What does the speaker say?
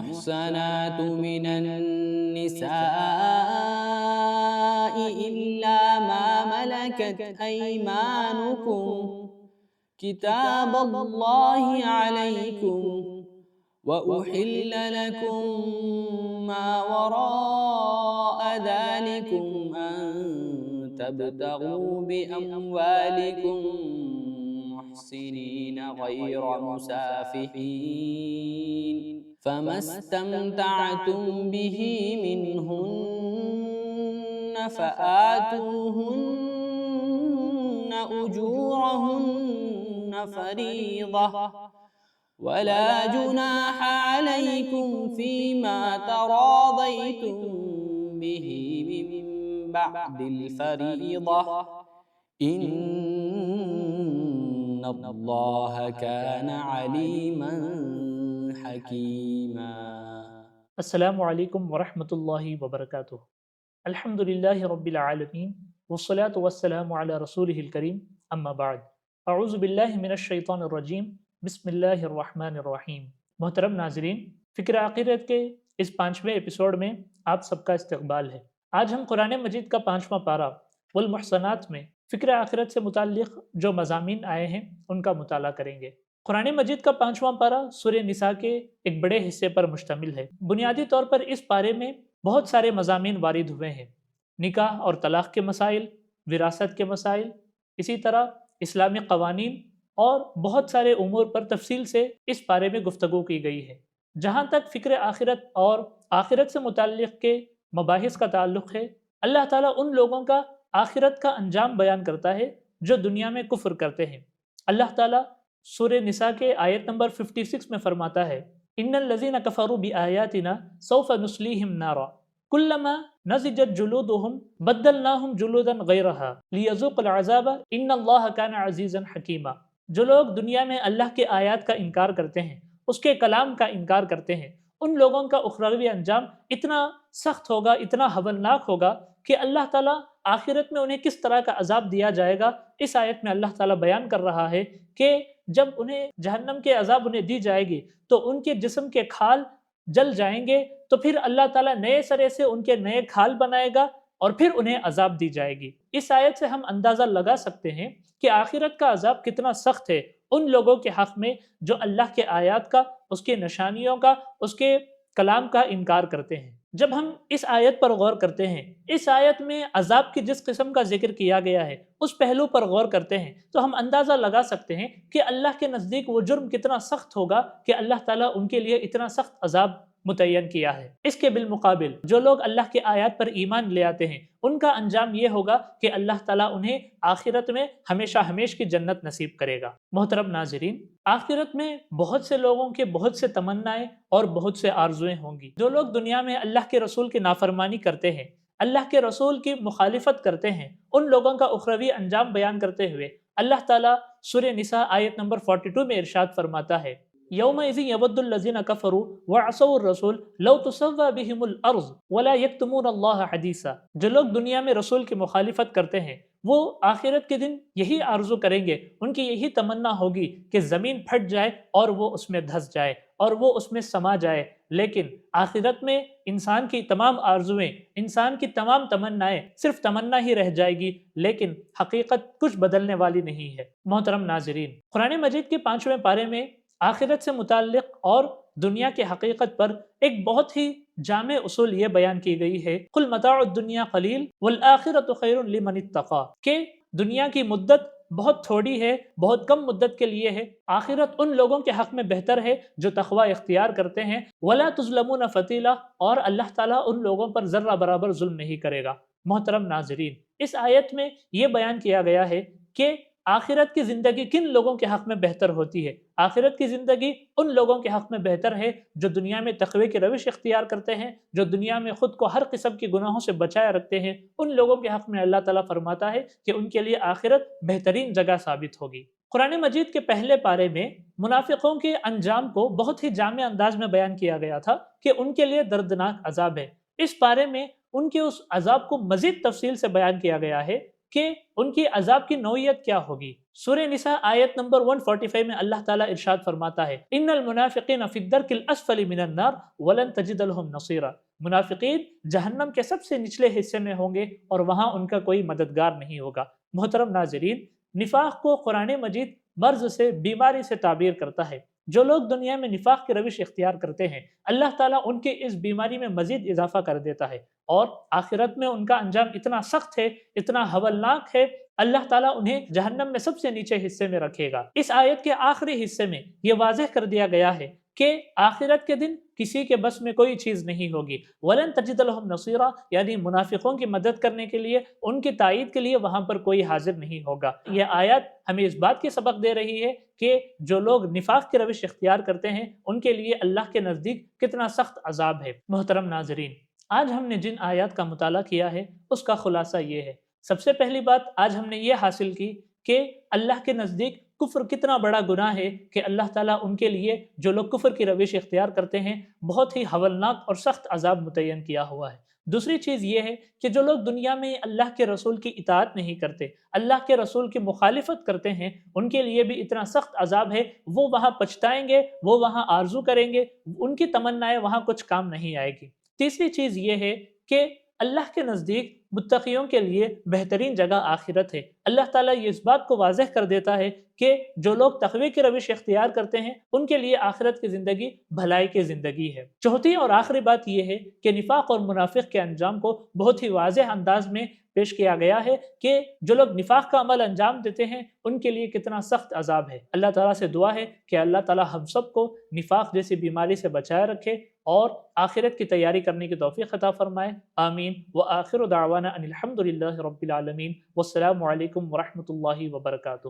والمحصنات من النساء إلا ما ملكت أيمانكم كتاب الله عليكم وأحل لكم ما وراء ذلكم أن تبتغوا بأموالكم محسنين غير مسافحين فما استمتعتم به منهن فآتوهن أجورهن فريضة ولا جناح عليكم فيما تراضيتم به من بعد الفريضة إن الله كان عليما حكيما۔ السلام علیکم ورحمۃ اللہ وبرکاتہ۔ الحمد للہ رب العالمین والصلاة والسلام علی رسولہ الکریم، اما بعد، اعوذ باللہ من الشیطان الرجیم، بسم اللہ الرحمن الرحیم۔ محترم ناظرین، فکر آخرت کے اس 5ویں ایپیسوڈ میں آپ سب کا استقبال ہے۔ آج ہم قرآن مجید کا 5واں پارہ والمحصنات میں فکر آخرت سے متعلق جو مضامین آئے ہیں ان کا مطالعہ کریں گے۔ قرآن مجید کا 5واں پارہ سورہ نساء کے ایک بڑے حصے پر مشتمل ہے۔ بنیادی طور پر اس پارے میں بہت سارے مضامین وارد ہوئے ہیں، نکاح اور طلاق کے مسائل، وراثت کے مسائل، اسی طرح اسلامی قوانین اور بہت سارے امور پر تفصیل سے اس پارے میں گفتگو کی گئی ہے۔ جہاں تک فکر آخرت اور آخرت سے متعلق کے مباحث کا تعلق ہے، اللہ تعالیٰ ان لوگوں کا آخرت کا انجام بیان کرتا ہے جو دنیا میں کفر کرتے ہیں۔ اللہ تعالیٰ سورہ نساء کے آیت نمبر 56 میں فرماتا ہے، ان الذین کفروا بآیاتنا سوف نصلیہم نارا کلما نضجت جلودہم بدلناہم جلودا غیرہا لیذوقوا العذاب ان اللہ کان عزیزا حکیما۔ جو لوگ دنیا میں اللہ کے آیات کا انکار کرتے ہیں، اس کے کلام کا انکار کرتے ہیں، ان لوگوں کا اخروی انجام اتنا سخت ہوگا، اتنا ہولناک ہوگا کہ اللہ تعالیٰ آخرت میں انہیں کس طرح کا عذاب دیا جائے گا۔ اس آیت میں اللہ تعالیٰ بیان کر رہا ہے کہ جب انہیں جہنم کے عذاب انہیں دی جائے گی تو ان کے جسم کے کھال جل جائیں گے، تو پھر اللہ تعالیٰ نئے سرے سے ان کے نئے کھال بنائے گا اور پھر انہیں عذاب دی جائے گی۔ اس آیت سے ہم اندازہ لگا سکتے ہیں کہ آخرت کا عذاب کتنا سخت ہے ان لوگوں کے حق میں جو اللہ کے آیات کا، اس کے نشانیوں کا، اس کے کلام کا انکار کرتے ہیں۔ جب ہم اس آیت پر غور کرتے ہیں، اس آیت میں عذاب کی جس قسم کا ذکر کیا گیا ہے اس پہلو پر غور کرتے ہیں تو ہم اندازہ لگا سکتے ہیں کہ اللہ کے نزدیک وہ جرم کتنا سخت ہوگا کہ اللہ تعالیٰ ان کے لیے اتنا سخت عذاب متعین کیا ہے۔ اس کے بالمقابل جو لوگ اللہ کے آیات پر ایمان لے آتے ہیں ان کا انجام یہ ہوگا کہ اللہ تعالیٰ انہیں آخرت میں ہمیشہ ہمیشہ کی جنت نصیب کرے گا۔ محترم ناظرین، آخرت میں بہت سے لوگوں کے بہت سے تمنائیں اور بہت سے آرزویں ہوں گی۔ جو لوگ دنیا میں اللہ کے رسول کی نافرمانی کرتے ہیں، اللہ کے رسول کی مخالفت کرتے ہیں، ان لوگوں کا اخروی انجام بیان کرتے ہوئے اللہ تعالیٰ سورہ نساء آیت نمبر 42 میں ارشاد فرماتا ہے، یومئذ یود الذین کفروا وعصوا الرسول لو تسوی بہم الارض ولا یکتمون اللہ حدیثا۔ جو لوگ دنیا میں رسول کی مخالفت کرتے ہیں وہ آخرت کے دن یہی آرزو کریں گے، ان کی یہی تمنا ہوگی کہ زمین پھٹ جائے اور وہ اس میں دھس جائے اور وہ اس میں سما جائے، لیکن آخرت میں انسان کی تمام آرزویں، انسان کی تمام تمنائیں صرف تمنا ہی رہ جائے گی، لیکن حقیقت کچھ بدلنے والی نہیں ہے۔ محترم ناظرین، قرآن مجید کے 5ویں پارے میں آخرت سے متعلق اور دنیا کے حقیقت پر ایک بہت ہی جامع اصول یہ بیان کی گئی ہے، قل متاع الدنیا قلیل والآخرۃ خیر لمن اتقی، کہ دنیا کی مدت بہت تھوڑی ہے، بہت کم مدت کے لیے ہے، آخرت ان لوگوں کے حق میں بہتر ہے جو تقوی اختیار کرتے ہیں، ولا تظلمون فتیلا، اور اللہ تعالیٰ ان لوگوں پر ذرہ برابر ظلم نہیں کرے گا۔ محترم ناظرین، اس آیت میں یہ بیان کیا گیا ہے کہ آخرت کی زندگی کن لوگوں کے حق میں بہتر ہوتی ہے۔ آخرت کی زندگی ان لوگوں کے حق میں بہتر ہے جو دنیا میں تقوی کی روش اختیار کرتے ہیں، جو دنیا میں خود کو ہر قسم کی گناہوں سے بچائے رکھتے ہیں۔ ان لوگوں کے حق میں اللہ تعالیٰ فرماتا ہے کہ ان کے لیے آخرت بہترین جگہ ثابت ہوگی۔ قرآن مجید کے پہلے پارے میں منافقوں کے انجام کو بہت ہی جامع انداز میں بیان کیا گیا تھا کہ ان کے لیے دردناک عذاب ہے۔ اس پارے میں ان کے اس عذاب کو مزید تفصیل سے بیان کیا گیا ہے کہ ان کی عذاب کی نوعیت کیا ہوگی۔ سورہ نساء آیت نمبر 145 میں اللہ تعالیٰ ارشاد فرماتا ہے ان المنافقین فی الدرک الاسفل من النار ولن تجد لهم نصیرا، منافقین جہنم کے سب سے نچلے حصے میں ہوں گے اور وہاں ان کا کوئی مددگار نہیں ہوگا۔ محترم ناظرین، نفاق کو قرآن مجید مرض سے، بیماری سے تعبیر کرتا ہے۔ جو لوگ دنیا میں نفاق کی روش اختیار کرتے ہیں، اللہ تعالیٰ ان کے اس بیماری میں مزید اضافہ کر دیتا ہے، اور آخرت میں ان کا انجام اتنا سخت ہے، اتنا ہولناک ہے، اللہ تعالیٰ انہیں جہنم میں سب سے نیچے حصے میں رکھے گا۔ اس آیت کے آخری حصے میں یہ واضح کر دیا گیا ہے کہ آخرت کے دن کسی کے بس میں کوئی چیز نہیں ہوگی۔ وَلَن تَجِدَ لَهُمْ نَصِيرًا، یعنی منافقوں کی مدد کرنے کے لیے، ان کی تائید کے لیے وہاں پر کوئی حاضر نہیں ہوگا۔ یہ آیت ہمیں اس بات کی سبق دے رہی ہے کہ جو لوگ نفاق کی روش اختیار کرتے ہیں ان کے لیے اللہ کے نزدیک کتنا سخت عذاب ہے۔ محترم ناظرین، آج ہم نے جن آیات کا مطالعہ کیا ہے اس کا خلاصہ یہ ہے۔ سب سے پہلی بات آج ہم نے یہ حاصل کی کہ اللہ کے نزدیک کفر کتنا بڑا گناہ ہے کہ اللہ تعالیٰ ان کے لیے، جو لوگ کفر کی روش اختیار کرتے ہیں، بہت ہی ہولناک اور سخت عذاب متعین کیا ہوا ہے۔ دوسری چیز یہ ہے کہ جو لوگ دنیا میں اللہ کے رسول کی اطاعت نہیں کرتے، اللہ کے رسول کی مخالفت کرتے ہیں، ان کے لیے بھی اتنا سخت عذاب ہے، وہ وہاں پچھتائیں گے، وہ وہاں آرزو کریں گے، ان کی تمنائیں وہاں کچھ کام نہیں آئے گی۔ تیسری چیز یہ ہے کہ اللہ کے نزدیک متقیوں کے لیے بہترین جگہ آخرت ہے۔ اللہ تعالیٰ یہ اس بات کو واضح کر دیتا ہے کہ جو لوگ تقوی کی روش اختیار کرتے ہیں ان کے لیے آخرت کی زندگی بھلائی کی زندگی ہے۔ چوتھی اور آخری بات یہ ہے کہ نفاق اور منافق کے انجام کو بہت ہی واضح انداز میں پیش کیا گیا ہے کہ جو لوگ نفاق کا عمل انجام دیتے ہیں ان کے لیے کتنا سخت عذاب ہے۔ اللہ تعالیٰ سے دعا ہے کہ اللہ تعالیٰ ہم سب کو نفاق جیسی بیماری سے بچائے رکھے اور آخرت کی تیاری کرنے کی توفیق عطا فرمائے۔ آمین۔ وآخر دعوانا ان الحمد للہ رب العالمین، والسلام علیکم ورحمۃ اللہ وبرکاتہ۔